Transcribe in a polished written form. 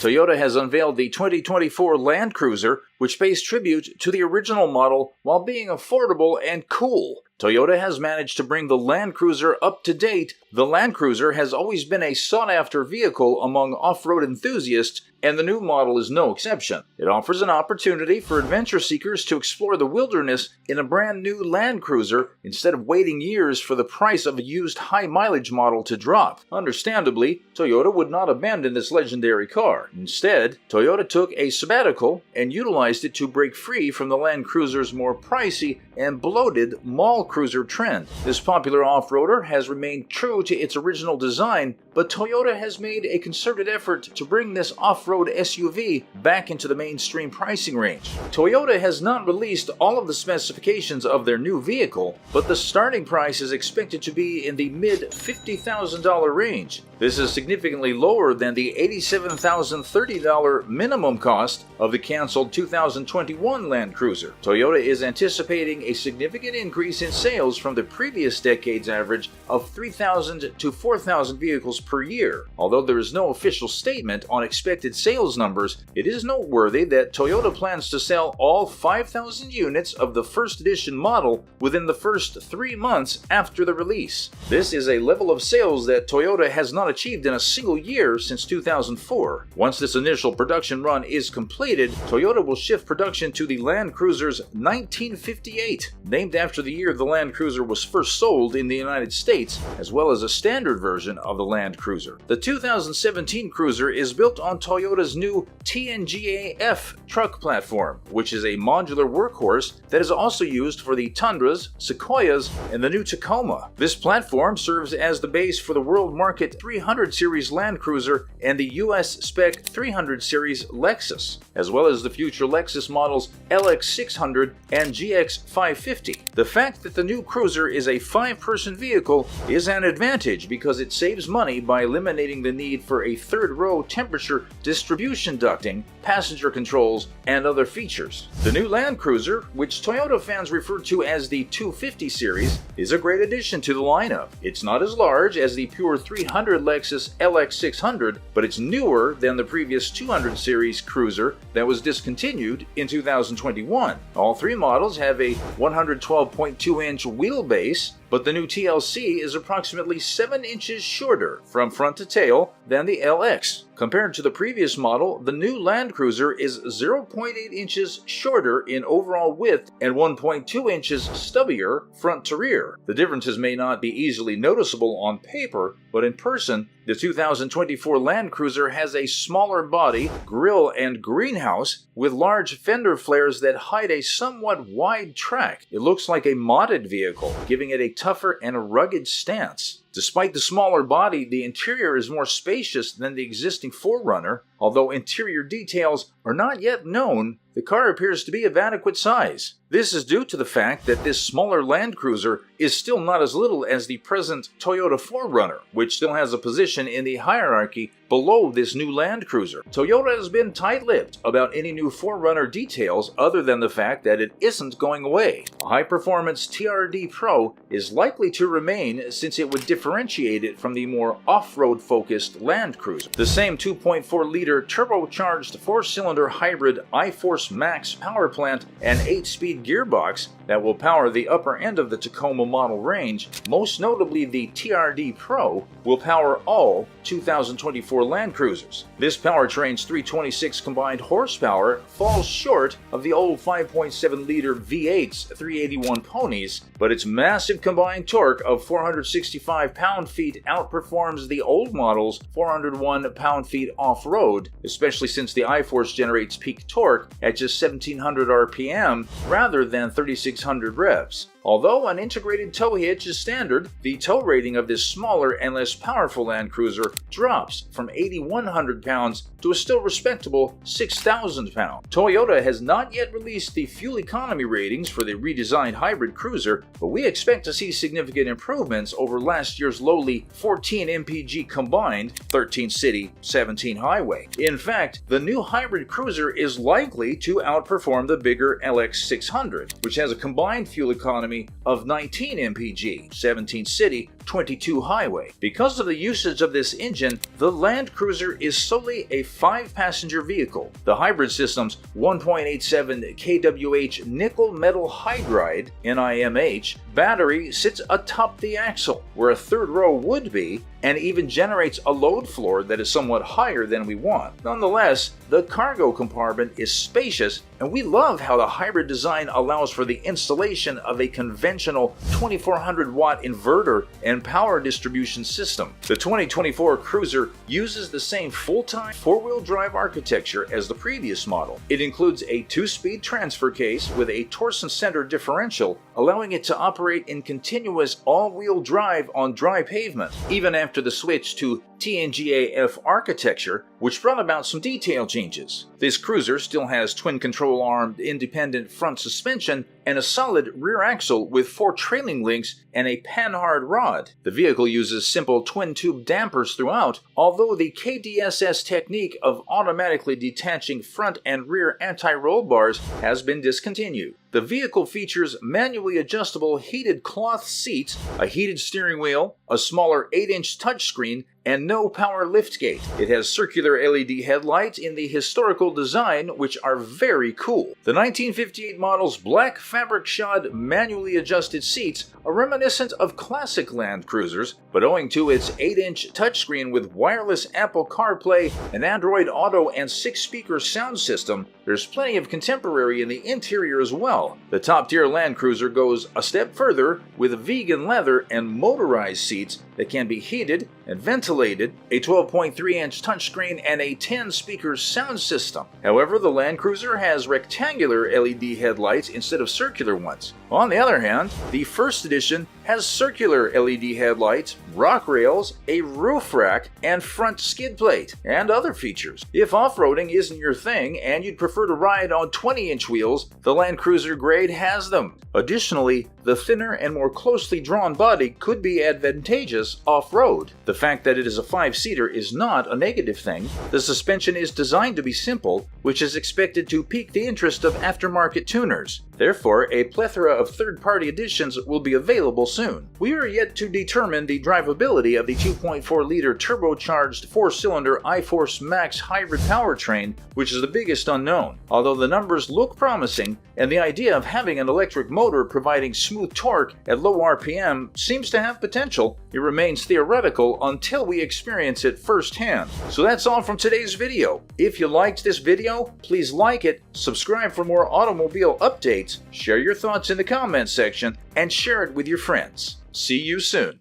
Toyota has unveiled the 2024 Land Cruiser, which pays tribute to the original model while being affordable and cool. Toyota has managed to bring the Land Cruiser up to date. The Land Cruiser has always been a sought-after vehicle among off-road enthusiasts, and the new model is no exception. It offers an opportunity for adventure seekers to explore the wilderness in a brand new Land Cruiser instead of waiting years for the price of a used high-mileage model to drop. Understandably, Toyota would not abandon this legendary car. Instead, Toyota took a sabbatical and utilized it to break free from the Land Cruiser's more pricey and bloated mall cruiser trend. This popular off-roader has remained true to its original design, but Toyota has made a concerted effort to bring this off-road SUV back into the mainstream pricing range. Toyota has not released all of the specifications of their new vehicle, but the starting price is expected to be in the mid-$50,000 range. This is significantly lower than the $87,030 minimum cost of the canceled 2021 Land Cruiser. Toyota is anticipating a significant increase in sales from the previous decade's average of 3,000 to 4,000 vehicles per year. Although there is no official statement on expected sales numbers, it is noteworthy that Toyota plans to sell all 5,000 units of the first edition model within the first 3 months after the release. This is a level of sales that Toyota has not achieved in a single year since 2004. Once this initial production run is completed, Toyota will shift production to the Land Cruiser's 1958, named after the year the Land Cruiser was first sold in the United States, as well as a standard version of the Land Cruiser. The 2017 Cruiser is built on Toyota's new TNGA-F truck platform, which is a modular workhorse that is also used for the Tundras, Sequoias, and the new Tacoma. This platform serves as the base for the World Market 300 Series Land Cruiser and the US Spec 300 Series Lexus, as well as the future Lexus models LX600 and GX550. The fact that the new Cruiser is a 5-person vehicle is an advantage because it saves money by eliminating the need for a third-row temperature distribution ducting, passenger controls, and other features. The new Land Cruiser, which Toyota fans refer to as the 250 series, is a great addition to the lineup. It's not as large as the pure 300 Lexus LX600, but it's newer than the previous 200 series Cruiser that was discontinued in 2021. All 3 models have a 112.2-inch wheelbase, but the new TLC is approximately 7 inches shorter from front to tail than the LX. Compared to the previous model, the new Land Cruiser is 0.8 inches shorter in overall width and 1.2 inches stubbier front to rear. The differences may not be easily noticeable on paper, but in person, the 2024 Land Cruiser has a smaller body, grille, and greenhouse with large fender flares that hide a somewhat wide track. It looks like a modded vehicle, giving it a tougher and rugged stance. Despite the smaller body, the interior is more spacious than the existing 4Runner. Although interior details are not yet known, the car appears to be of adequate size. This is due to the fact that this smaller Land Cruiser is still not as little as the present Toyota 4Runner, which still has a position in the hierarchy below this new Land Cruiser. Toyota has been tight-lipped about any new 4Runner details other than the fact that it isn't going away. A high-performance TRD Pro is likely to remain since it would differentiate it from the more off-road focused Land Cruiser. The same 2.4-liter turbocharged 4-cylinder hybrid iForce Max power plant and 8-speed gearbox that will power the upper end of the Tacoma model range, most notably the TRD Pro, will power all 2024 Land Cruisers. This powertrain's 326 combined horsepower falls short of the old 5.7-liter V8's 381 ponies, but its massive combined torque of 465 pound-feet outperforms the old model's 401 pound-feet off-road, especially since the iForce generates peak torque at just 1700 RPM rather than 3600 revs. Although an integrated tow hitch is standard, the tow rating of this smaller and less powerful Land Cruiser drops from 8,100 pounds to a still respectable 6,000 pounds. Toyota has not yet released the fuel economy ratings for the redesigned hybrid cruiser, but we expect to see significant improvements over last year's lowly 14 mpg combined, 13 city, 17 highway. In fact, the new hybrid cruiser is likely to outperform the bigger LX600, which has a combined fuel economy of 19 mpg, 17 city, 22 highway. Because of the usage of this engine, the Land Cruiser is solely a 5-passenger vehicle. The hybrid system's 1.87 kWh nickel metal hydride (NIMH) battery sits atop the axle, where a third row would be, and even generates a load floor that is somewhat higher than we want. Nonetheless, the cargo compartment is spacious, and we love how the hybrid design allows for the installation of a conventional 2400-watt inverter and power distribution system. The 2024 Cruiser uses the same full-time 4-wheel drive architecture as the previous model. It includes a 2-speed transfer case with a torsion center differential, allowing it to operate in continuous all-wheel drive on dry pavement, even after the switch to TNGA-F architecture, which brought about some detail changes. This cruiser still has twin control-armed independent front suspension and a solid rear axle with 4 trailing links and a panhard rod. The vehicle uses simple twin-tube dampers throughout, although the KDSS technique of automatically detaching front and rear anti-roll bars has been discontinued. The vehicle features manually adjustable heated cloth seats, a heated steering wheel, a smaller 8-inch touchscreen, and no power liftgate. It has circular LED headlights in the historical design, which are very cool. The 1958 model's black fabric-shod, manually adjusted seats are reminiscent of classic Land Cruisers, but owing to its 8-inch touchscreen with wireless Apple CarPlay, an Android Auto, and 6-speaker sound system, there's plenty of contemporary in the interior as well. The top-tier Land Cruiser goes a step further with vegan leather and motorized seats that can be heated and ventilated, a 12.3-inch touchscreen, and a 10-speaker sound system. However, the Land Cruiser has rectangular LED headlights instead of circular ones. On the other hand, the first edition has circular LED headlights, rock rails, a roof rack, and front skid plate, and other features. If off-roading isn't your thing and you'd prefer to ride on 20-inch wheels, the Land Cruiser Grade has them. Additionally, the thinner and more closely drawn body could be advantageous off-road. The fact that it is a 5-seater is not a negative thing. The suspension is designed to be simple, which is expected to pique the interest of aftermarket tuners. Therefore, a plethora of third-party editions will be available soon. We are yet to determine the drivability of the 2.4-liter turbocharged 4-cylinder iForce Max hybrid powertrain, which is the biggest unknown. Although the numbers look promising, and the idea of having an electric motor providing smooth torque at low RPM seems to have potential, it remains theoretical until we experience it firsthand. So that's all from today's video. If you liked this video, please like it, subscribe for more automobile updates, share your thoughts in the comments section, and share it with your friends. See you soon.